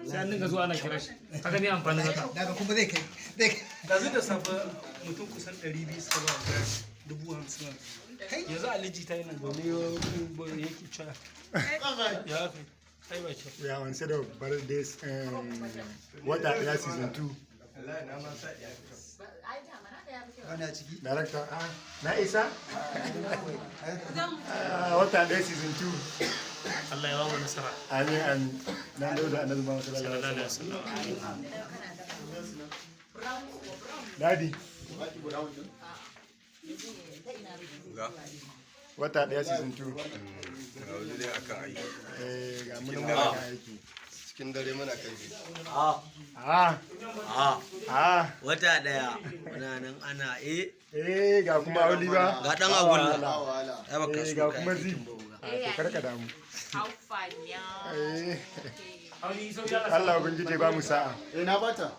sai an dinga zuwa ana kira shi haka ne amfanin haka daga kuma zai kai yanzu da safe mutum kusan 200 suka ba wa 50,000 yanzu aliji ta yi nan zaune yake cewa ya kai kai ba kyau. We are instead of birthdays wata daya season 2. wani ciki Director, na isa? Wata daya season 2. Allah ya ba mu nasara Amin amin. Na da annabi Muhammad sallallahu alaihi wasallam. Daddy. Wata daya season 2. ga wani dai akan aiki Ga mun muna kan aiki. cikin dare muna karfe Wata daya muna nan ana Ga kuma Auli ba. ga dan agulla ai baka so Ga ka kuma Zi. yi To karka damu. How fun, yeah. Eh, Auli sau ya Allah ubangiji ba mu sa'a. na bata